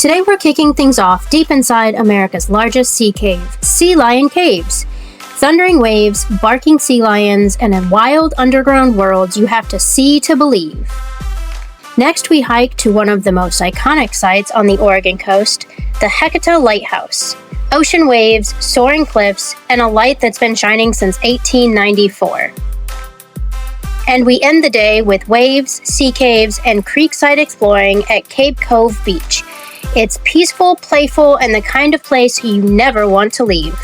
Today we're kicking things off deep inside America's largest sea cave, Sea Lion Caves. Thundering waves, barking sea lions, and a wild underground world you have to see to believe. Next we hike to one of the most iconic sites on the Oregon coast, the Heceta Lighthouse. Ocean waves, soaring cliffs, and a light that's been shining since 1894. And we end the day with waves, sea caves, and creekside exploring at Cape Cove Beach. It's peaceful, playful, and the kind of place you never want to leave.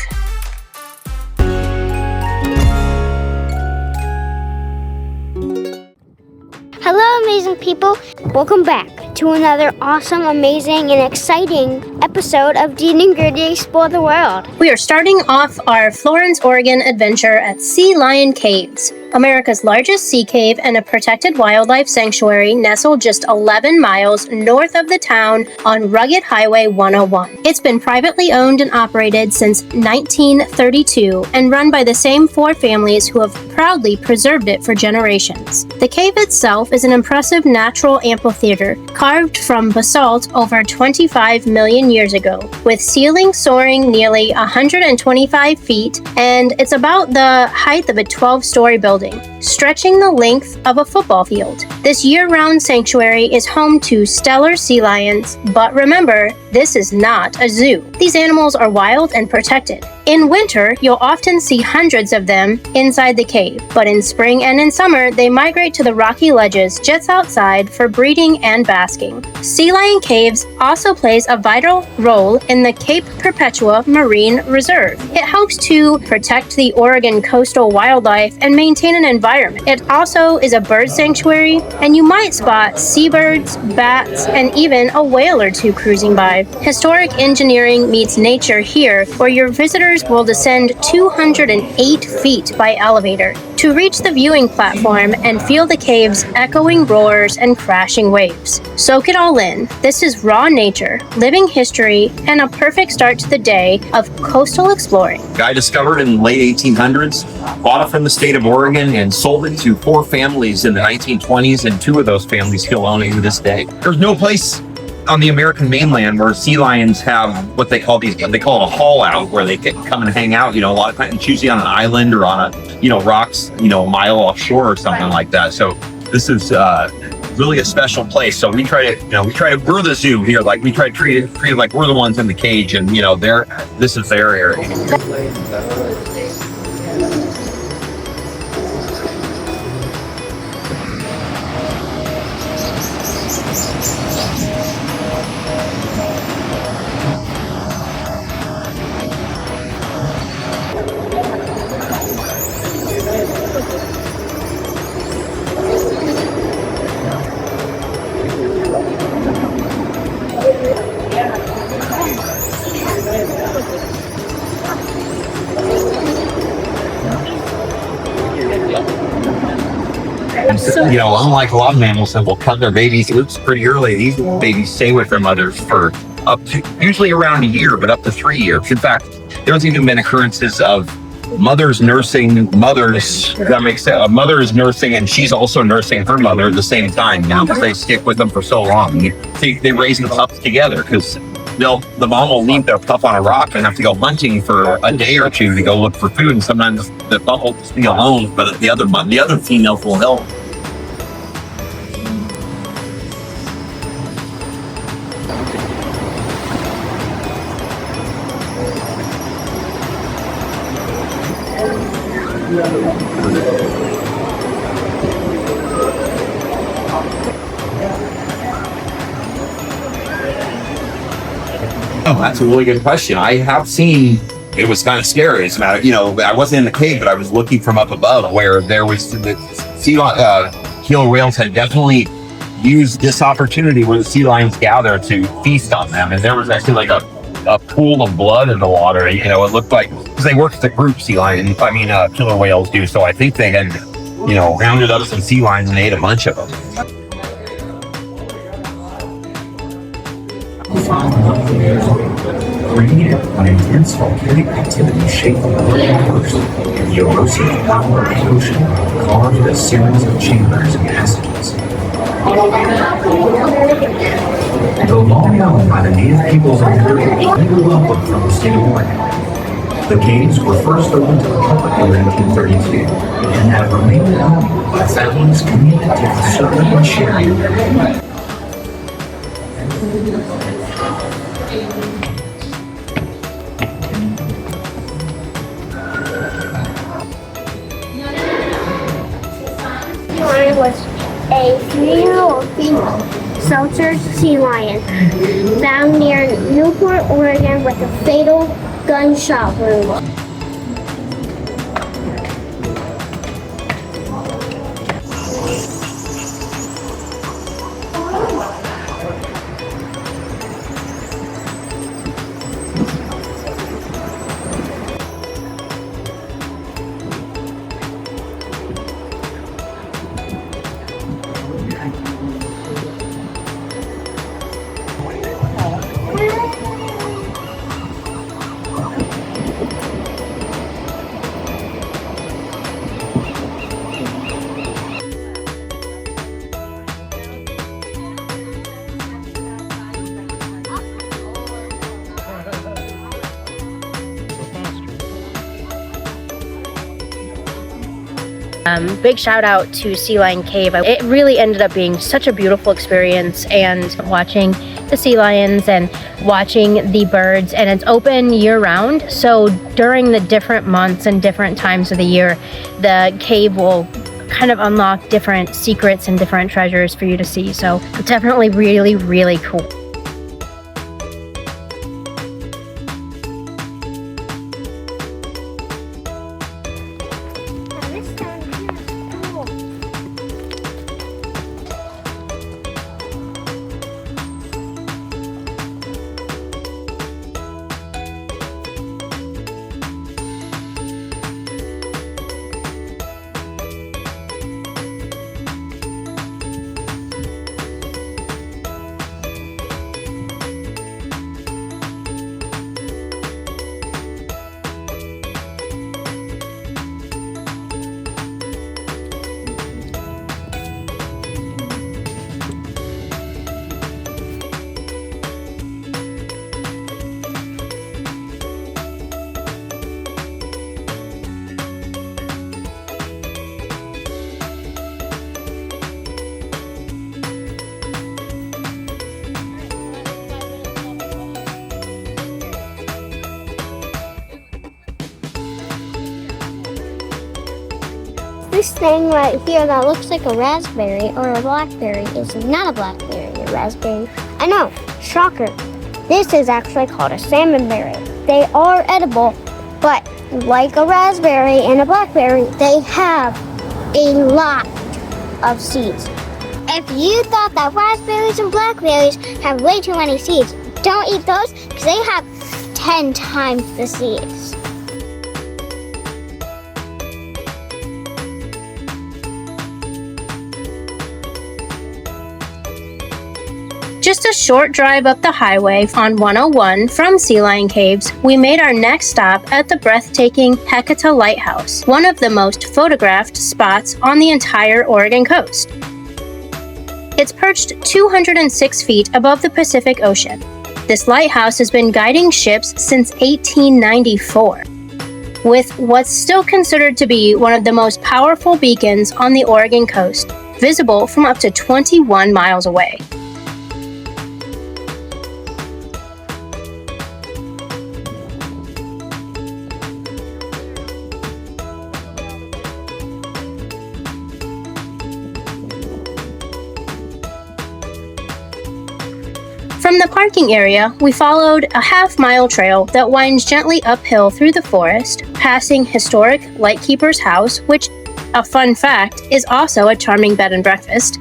Hello, amazing people. Welcome back to another awesome, amazing, and exciting episode of Dean and Gritty Explore the World. We are starting off our Florence, Oregon adventure at Sea Lion Caves, America's largest sea cave and a protected wildlife sanctuary nestled just 11 miles north of the town on rugged Highway 101. It's been privately owned and operated since 1932 and run by the same four families who have proudly preserved it for generations. The cave itself is an impressive natural amphitheater carved from basalt over 25 million years ago, with ceilings soaring nearly 125 feet, and it's about the height of a 12-story building, stretching the length of a football field. This year-round sanctuary is home to stellar sea lions, but remember, this is not a zoo. These animals are wild and protected. In winter, you'll often see hundreds of them inside the cave, but in spring and in summer, they migrate to the rocky ledges just outside for breeding and basking. Sea Lion Caves also plays a vital role in the Cape Perpetua Marine Reserve. It helps to protect the Oregon coastal wildlife and maintain an environment. It also is a bird sanctuary, and you might spot seabirds, bats, and even a whale or two cruising by. Historic engineering meets nature here, where your visitors will descend 208 feet by elevator to reach the viewing platform and feel the cave's echoing roars and crashing waves. Soak it all in. This is raw nature, living history, and a perfect start to the day of coastal exploring. Guy discovered in the late 1800s, bought it from the state of Oregon and sold it to four families in the 1920s, and two of those families still own it to this day. There's no place on the American mainland where sea lions have what they call it a haul out, where they can come and hang out. A lot of times it's usually on an island or on rocks, a mile offshore or something like that. So this is really a special place. So we try to, we're the zoo here. Like we try to treat it like we're the ones in the cage, and this is their area. Unlike a lot of mammals that will cut their babies loose pretty early, these babies stay with their mothers for up to, usually around a year, but up to 3 years. In fact, there's even been occurrences of mothers nursing mothers. That makes sense. A mother is nursing and she's also nursing her mother at the same time, because they stick with them for so long. They raise the pups together, because the mom will leave their pup on a rock and have to go hunting for a day or two to go look for food, and sometimes the pup will just be alone, but the other females will help. Oh, that's a really good question. I have seen, it was kind of scary. As a matter, I wasn't in the cave, but I was looking from up above where there was the killer whales had definitely used this opportunity where the sea lions gather to feast on them. And there was actually like a pool of blood in the water. It looked like, because they work as a group, killer whales do. So I think they had, rounded up some sea lions and ate a bunch of them. Created when intense volcanic activity shaped the coast, and the erosive power of the ocean carved a series of chambers and passages. Though long known by the native peoples of the area, they were welcomed from the state of Oregon. The caves were first opened to the public in 1932 and have remained owned by families committed to conserving and sharing. Sea lion was a male or female sheltered sea lion found near Newport, Oregon with a fatal gunshot wound. Big shout out to Sea Lion Cave. It really ended up being such a beautiful experience, and watching the sea lions and watching the birds, and it's open year round. So during the different months and different times of the year, the cave will kind of unlock different secrets and different treasures for you to see. So definitely really, really cool. This thing right here that looks like a raspberry or a blackberry is not a blackberry or raspberry. I know, shocker. This is actually called a salmonberry. They are edible, but like a raspberry and a blackberry, they have a lot of seeds. If you thought that raspberries and blackberries have way too many seeds, don't eat those because they have 10 times the seeds. Just a short drive up the highway on 101 from Sea Lion Caves, we made our next stop at the breathtaking Hecate Lighthouse, one of the most photographed spots on the entire Oregon coast. It's perched 206 feet above the Pacific Ocean. This lighthouse has been guiding ships since 1894, with what's still considered to be one of the most powerful beacons on the Oregon coast, visible from up to 21 miles away. From the parking area, we followed a half-mile trail that winds gently uphill through the forest, passing historic Lightkeeper's house, which, a fun fact, is also a charming bed and breakfast.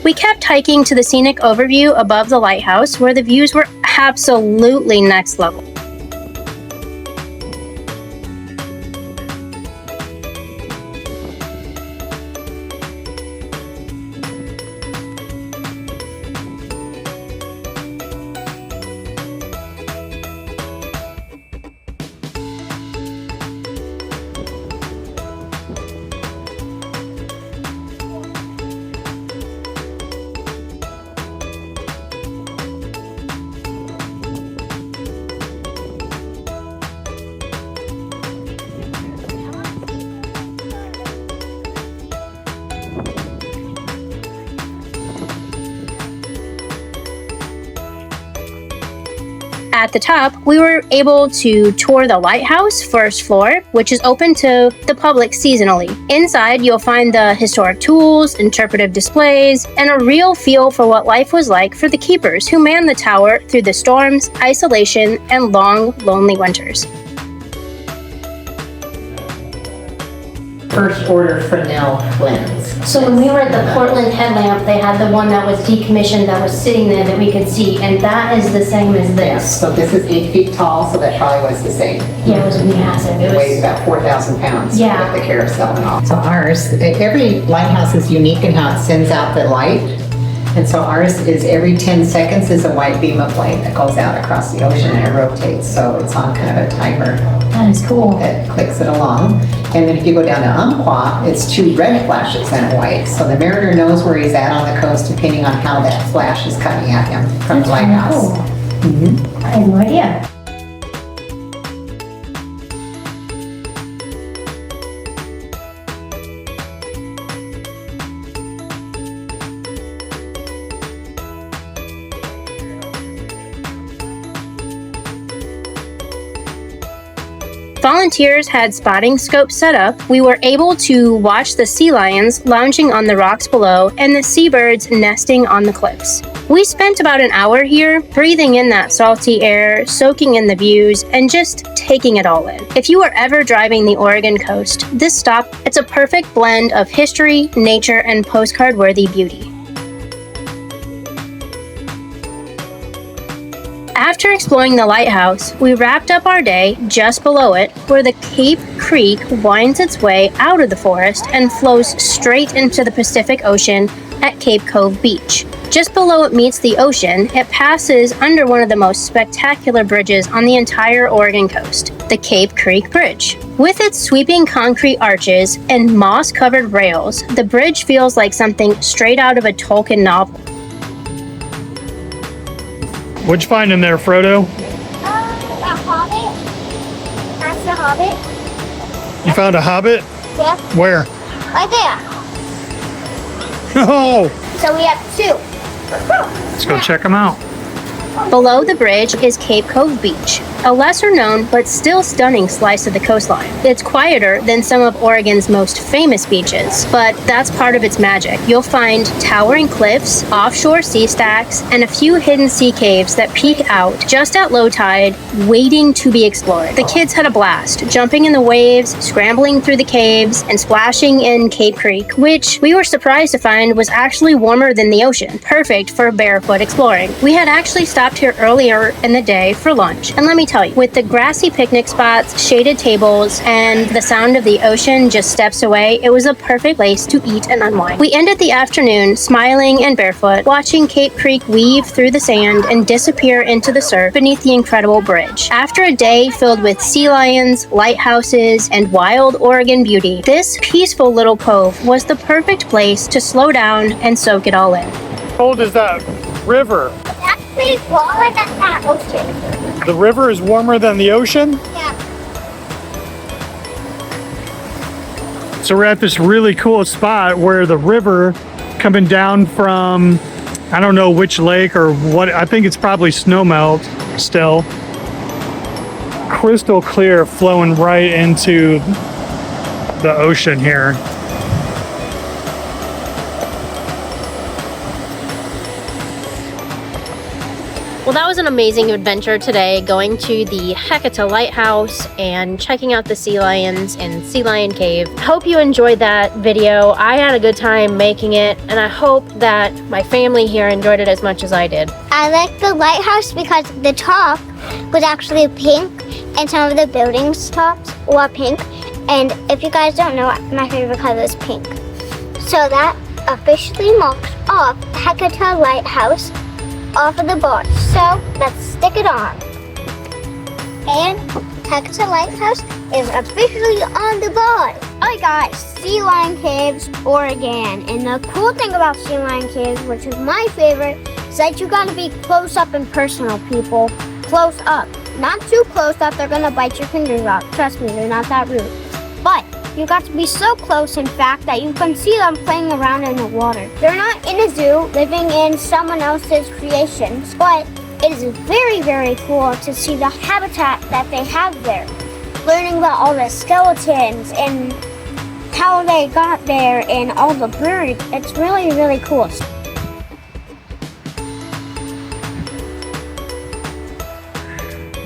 We kept hiking to the scenic overview above the lighthouse, where the views were absolutely next level. At the top, we were able to tour the lighthouse first floor, which is open to the public seasonally. Inside, you'll find the historic tools, interpretive displays, and a real feel for what life was like for the keepers who manned the tower through the storms, isolation, and long, lonely winters. First order Fresnel lens. So when we were at the Portland headlamp, they had the one that was decommissioned that was sitting there that we could see, and that is the same as this. So this is 8 feet tall, so that probably was the same. Yeah, it was massive. It weighs about 4,000 pounds. Yeah. With the carousel and all. So ours, every lighthouse is unique in how it sends out the light. And so ours is every 10 seconds is a white beam of light that goes out across the ocean and it rotates. So it's on kind of a timer. That is cool. That clicks it along. And then if you go down to Umpqua, it's 2 red flashes and a white. So the mariner knows where he's at on the coast depending on how that flash is coming at him from the lighthouse. Cool. I had no idea. Volunteers had spotting scopes set up. We were able to watch the sea lions lounging on the rocks below and the seabirds nesting on the cliffs. We spent about an hour here, breathing in that salty air, soaking in the views, and just taking it all in. If you are ever driving the Oregon coast, this stop, it's a perfect blend of history, nature, and postcard-worthy beauty. After exploring the lighthouse, we wrapped up our day just below it, where the Cape Creek winds its way out of the forest and flows straight into the Pacific Ocean at Cape Cove Beach. Just below it meets the ocean, it passes under one of the most spectacular bridges on the entire Oregon coast, the Cape Creek Bridge. With its sweeping concrete arches and moss-covered rails, the bridge feels like something straight out of a Tolkien novel. What'd you find in there, Frodo? A hobbit. That's the hobbit. You found a hobbit? Yeah. Where? Right there. Oh! So we have 2. Let's go check them out. Below the bridge is Cape Cove Beach, a lesser-known but still stunning slice of the coastline. It's quieter than some of Oregon's most famous beaches, but that's part of its magic. You'll find towering cliffs, offshore sea stacks, and a few hidden sea caves that peek out just at low tide, waiting to be explored. The kids had a blast, jumping in the waves, scrambling through the caves, and splashing in Cape Creek, which we were surprised to find was actually warmer than the ocean, perfect for barefoot exploring. We had actually stopped here earlier in the day for lunch, and let me tell you, with the grassy picnic spots, shaded tables, and the sound of the ocean just steps away, it was a perfect place to eat and unwind. We ended the afternoon smiling and barefoot, watching Cape Creek weave through the sand and disappear into the surf beneath the incredible bridge. After a day filled with sea lions, lighthouses, and wild Oregon beauty, this peaceful little cove was the perfect place to slow down and soak it all in. How cold is that river? That's pretty warmer than that ocean. The river is warmer than the ocean? Yeah. So we're at this really cool spot where the river coming down from, I don't know which lake or what, I think it's probably snowmelt still. Crystal clear, flowing right into the ocean here. Well, that was an amazing adventure today, going to the Hecate Lighthouse and checking out the sea lions in Sea Lion Cave. Hope you enjoyed that video. I had a good time making it, and I hope that my family here enjoyed it as much as I did. I like the lighthouse because the top was actually pink, and some of the buildings' tops were pink. And if you guys don't know, my favorite color is pink. So that officially marks off Hecate Lighthouse off of the board. So let's stick it on. And Hecate Lighthouse is officially on the board. Alright guys, Sea Lion Caves, Oregon. And the cool thing about Sea Lion Caves, which is my favorite, is that you gotta be close up and personal, people. Close up. Not too close up, they're gonna bite your fingers off. Trust me, they're not that rude. But you got to be so close, in fact, that you can see them playing around in the water. They're not in a zoo, living in someone else's creations, but It is very, very cool to see the habitat that they have there. Learning about all the skeletons and how they got there and all the birds. It's really, really cool.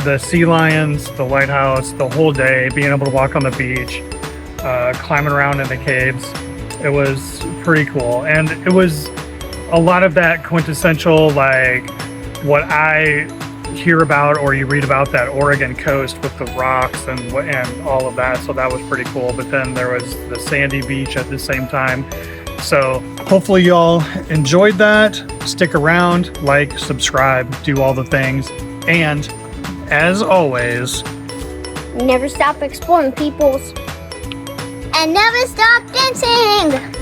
The sea lions, the lighthouse, the whole day, being able to walk on the beach, climbing around in the caves. It was pretty cool. And it was a lot of that quintessential, like what I hear about or you read about, that Oregon coast with the rocks and all of that. So that was pretty cool. But then there was the sandy beach at the same time. So hopefully y'all enjoyed that. Stick around, like, subscribe, do all the things. And as always, never stop exploring, peoples. And never stop dancing!